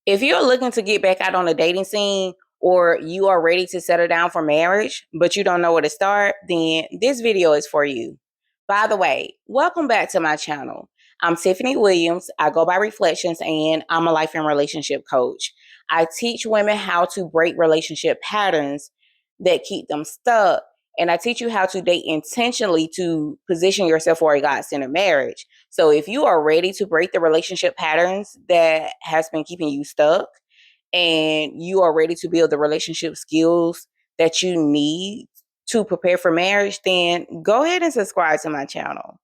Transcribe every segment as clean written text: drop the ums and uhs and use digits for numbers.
If you're looking to get back out on the dating scene or you are ready to settle down for marriage, but you don't know where to start, then this video is for you. By the way, welcome back to my channel. I'm Tiffany Williams. I go by Reflections and I'm a life and relationship coach. I teach women how to break relationship patterns that keep them stuck. And I teach you how to date intentionally to position yourself for a God-centered marriage. So if you are ready to break the relationship patterns that has been keeping you stuck and you are ready to build the relationship skills that you need to prepare for marriage, then go ahead and subscribe to my channel.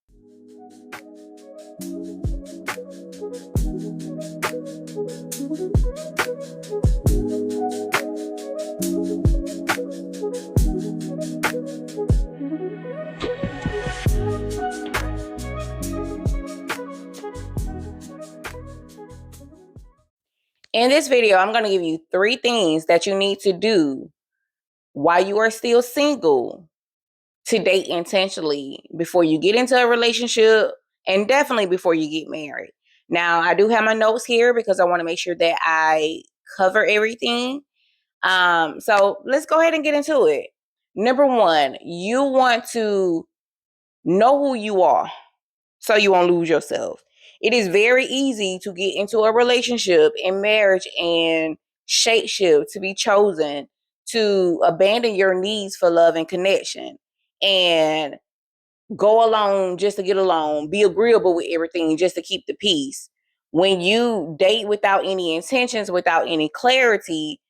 In this video, I'm going to give you 3 things that you need to do while you are still single to date intentionally before you get into a relationship and definitely before you get married. Now, I do have my notes here because I want to make sure that I cover everything. So let's go ahead and get into it. Number 1, you want to know who you are so you won't lose yourself. It is very easy to get into a relationship and marriage and shapeshift, to be chosen, to abandon your needs for love and connection, and go along just to get along, be agreeable with everything just to keep the peace. When you date without any intentions, without any clarity,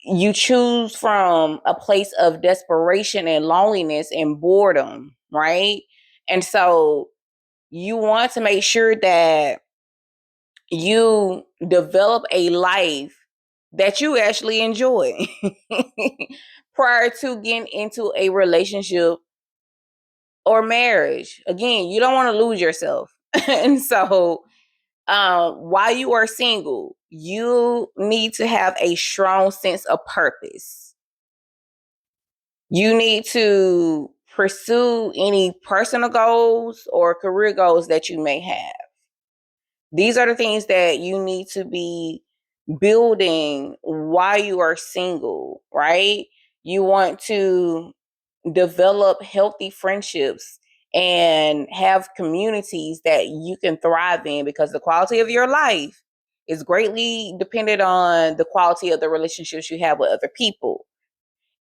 you choose from a place of desperation and loneliness and boredom, right? And so you want to make sure that you develop a life that you actually enjoy prior to getting into a relationship or marriage. Again, you don't want to lose yourself. And so while you are single, you need to have a strong sense of purpose. You need to pursue any personal goals or career goals that you may have. These are the things that you need to be building while you are single, right? You want to develop healthy friendships and have communities that you can thrive in, because the quality of your life is greatly dependent on the quality of the relationships you have with other people.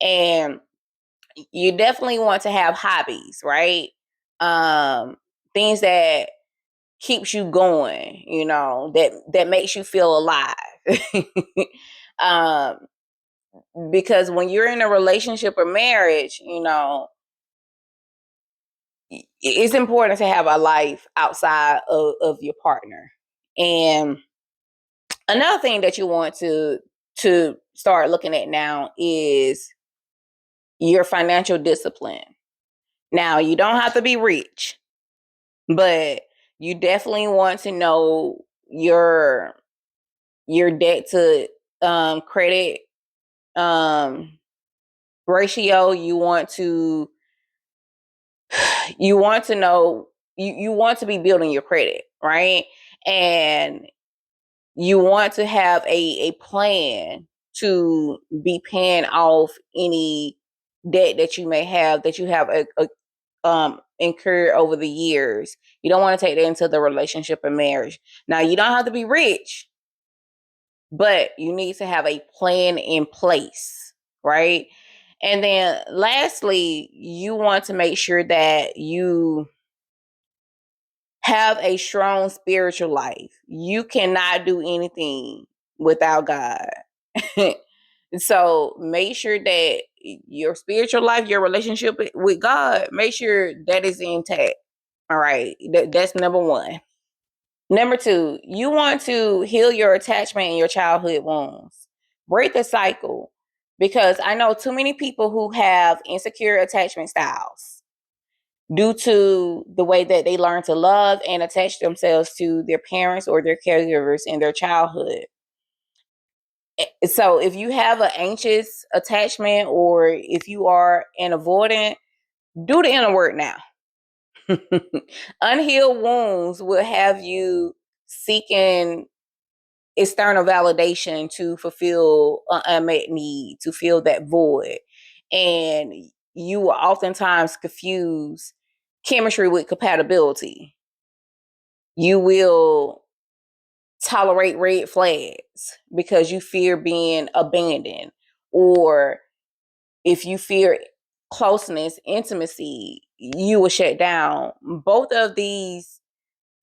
And you definitely want to have hobbies, right? Things that keeps you going, that makes you feel alive. um, because when you're in a relationship or marriage, it's important to have a life outside of your partner. And another thing that you want to start looking at now is your financial discipline. Now, you don't have to be rich, but you definitely want to know your debt to credit ratio. You want to know, you want to be building your credit, right? And you want to have a plan to be paying off any debt that you may have, that you have incurred over the years. You don't want to take that into the relationship and marriage. Now, you don't have to be rich, but you need to have a plan in place, right? And then lastly, you want to make sure that you have a strong spiritual life. You cannot do anything without God. So make sure that your spiritual life, your relationship with God, make sure that is intact. All right. That's number 1. Number 2, you want to heal your attachment and your childhood wounds. Break the cycle, because I know too many people who have insecure attachment styles due to the way that they learn to love and attach themselves to their parents or their caregivers in their childhood. So if you have an anxious attachment, or if you are an avoidant, do the inner work now. Unhealed wounds will have you seeking external validation to fulfill an unmet need, to fill that void. And you will oftentimes confuse chemistry with compatibility. You will tolerate red flags because you fear being abandoned, or if you fear closeness, intimacy, you will shut down. Both of these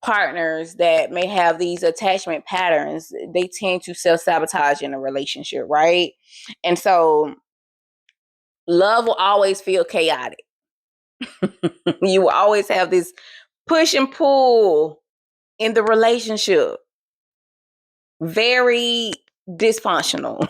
partners that may have these attachment patterns, they tend to self-sabotage in a relationship, right? And so love will always feel chaotic. You will always have this push and pull in the relationship. Very dysfunctional.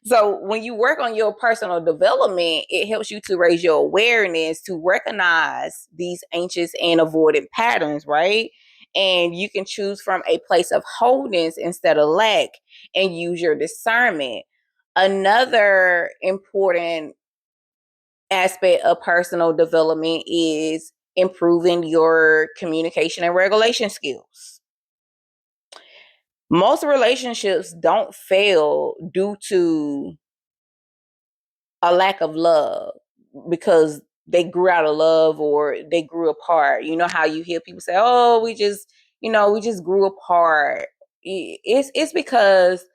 So when you work on your personal development, it helps you to raise your awareness to recognize these anxious and avoidant patterns, right? And you can choose from a place of wholeness instead of lack and use your discernment. Another important aspect of personal development is improving your communication and regulation skills. Most relationships don't fail due to a lack of love because they grew out of love or they grew apart. You know how you hear people say, "Oh, we just grew apart." It's because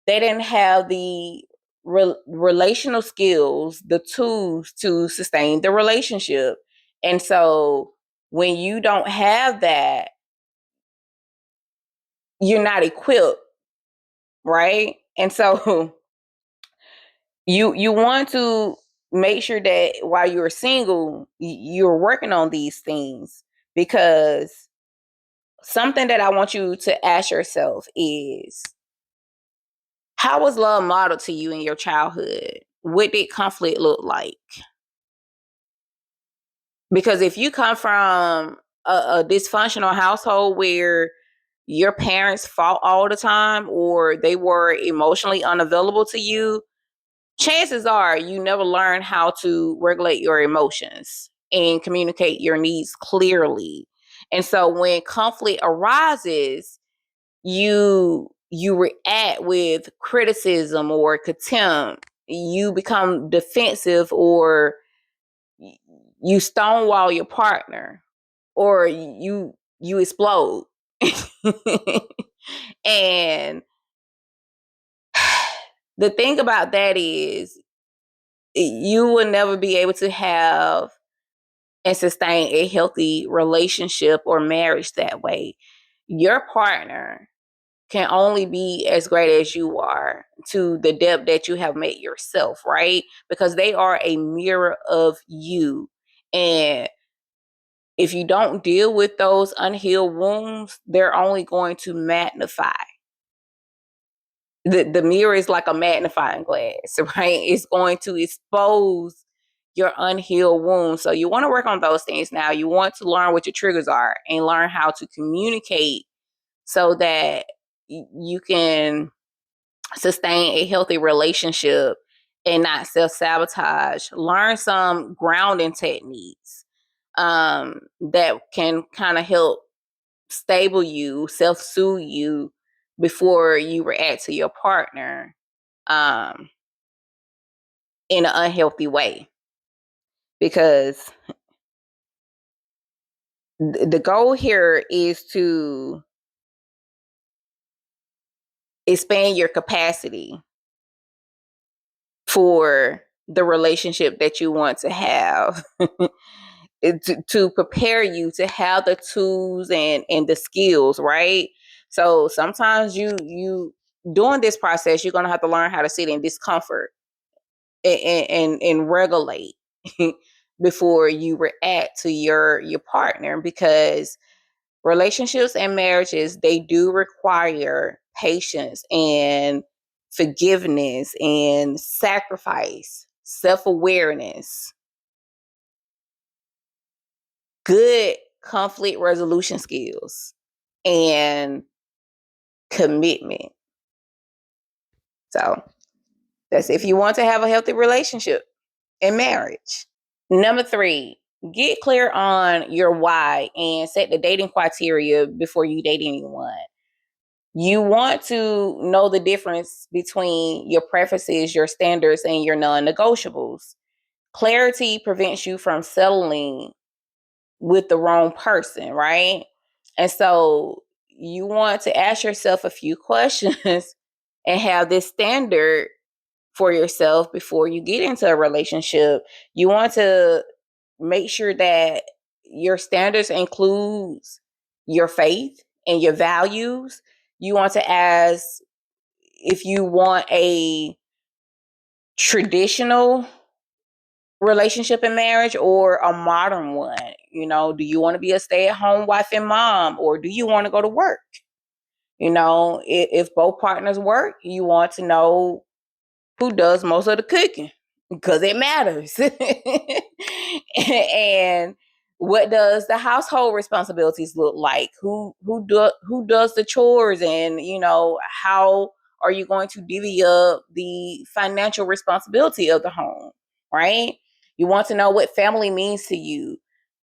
they didn't have the relational skills, the tools to sustain the relationship. And so when you don't have that, you're not equipped, right? And so you want to make sure that while you're single, you're working on these things, because something that I want you to ask yourself is, how was love modeled to you in your childhood? What did conflict look like? Because if you come from a dysfunctional household where your parents fought all the time or they were emotionally unavailable to you, chances are you never learn how to regulate your emotions and communicate your needs clearly. And so when conflict arises, you react with criticism or contempt. You become defensive, or you stonewall your partner, or you explode. And the thing about that is, you will never be able to have and sustain a healthy relationship or marriage that way. Your partner can only be as great as you are, to the depth that you have made yourself, right? Because they are a mirror of you. And if you don't deal with those unhealed wounds, they're only going to magnify. The mirror is like a magnifying glass, right? It's going to expose your unhealed wounds. So you want to work on those things now. You want to learn what your triggers are and learn how to communicate so that you can sustain a healthy relationship and not self-sabotage. Learn some grounding techniques that can kind of help stable you, self-soothe you before you react to your partner um, in an unhealthy way. Because the goal here is to expand your capacity for the relationship that you want to have. To prepare you to have the tools and the skills, right? So sometimes you during this process, you're going to have to learn how to sit in discomfort and regulate before you react to your partner, because relationships and marriages, they do require patience and forgiveness and sacrifice, self-awareness, good conflict resolution skills, and commitment. So that's if you want to have a healthy relationship and marriage. Number 3, get clear on your why and set the dating criteria before you date anyone. You want to know the difference between your preferences, your standards, and your non-negotiables. Clarity prevents you from settling with the wrong person, right? And so you want to ask yourself a few questions and have this standard for yourself before you get into a relationship. You want to make sure that your standards includes your faith and your values. You want to ask if you want a traditional relationship and marriage or a modern one. You know, do you want to be a stay-at-home wife and mom, or do you want to go to work? You know, if both partners work, you want to know who does most of the cooking, because it matters. And what does the household responsibilities look like? Who does the chores, and you know, how are you going to divvy up the financial responsibility of the home, right? You want to know what family means to you.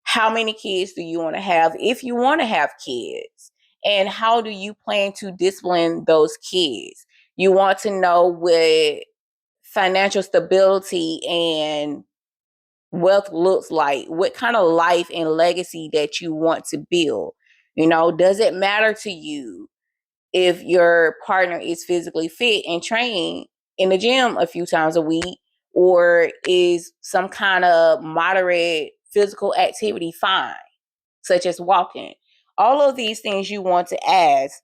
How many kids do you want to have, if you want to have kids? And how do you plan to discipline those kids? You want to know what financial stability and wealth looks like, what kind of life and legacy that you want to build. You know, does it matter to you if your partner is physically fit and trained in the gym a few times a week, or is some kind of moderate physical activity fine, such as walking? All of these things you want to ask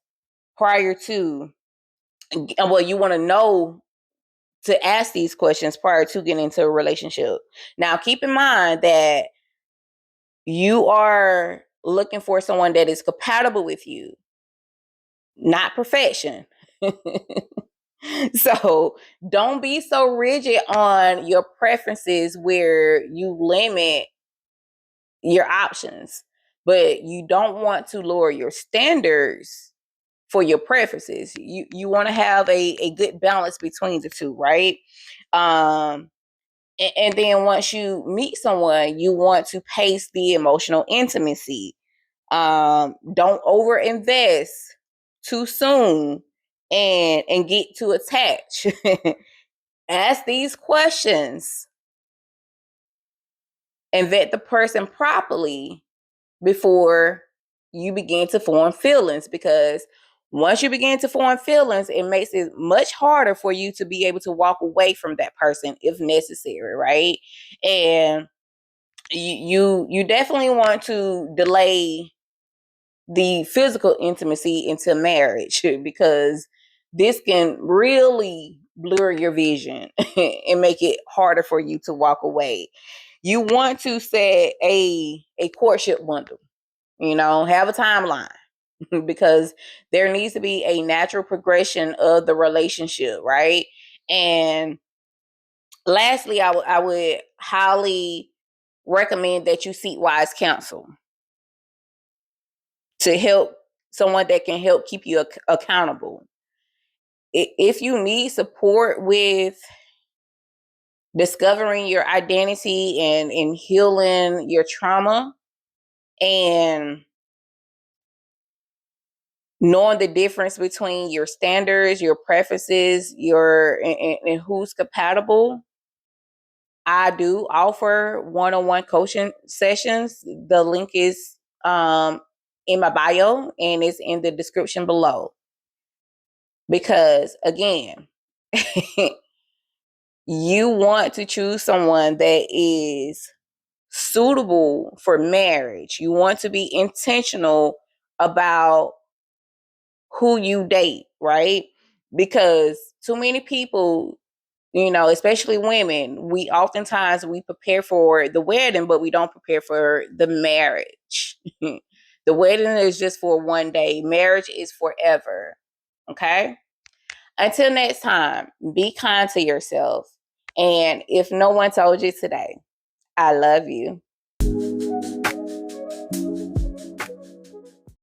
prior to, well, you want to know to ask these questions prior to getting into a relationship. Now, keep in mind that you are looking for someone that is compatible with you, not perfection. So don't be so rigid on your preferences where you limit your options, but you don't want to lower your standards for your preferences. You want to have a good balance between the two, right? Um, and then once you meet someone, you want to pace the emotional intimacy. Don't over invest too soon and get too attached. Ask these questions and vet the person properly before you begin to form feelings, because once you begin to form feelings, it makes it much harder for you to be able to walk away from that person if necessary, right? And you definitely want to delay the physical intimacy into marriage, because this can really blur your vision and make it harder for you to walk away. You want to set a courtship window, you know, have a timeline, because there needs to be a natural progression of the relationship, right? And lastly, I would highly recommend that you seek wise counsel to help, someone that can help keep you accountable. If you need support with discovering your identity and healing your trauma, and knowing the difference between your standards, your preferences, and who's compatible, I do offer one-on-one coaching sessions. The link is in my bio and it's in the description below. Because again, you want to choose someone that is suitable for marriage. You want to be intentional about who you date, right? Because too many people, you know, especially women, we prepare for the wedding, but we don't prepare for the marriage. The wedding is just for one day. Marriage is forever. Okay? Until next time, be kind to yourself. And if no one told you today, I love you.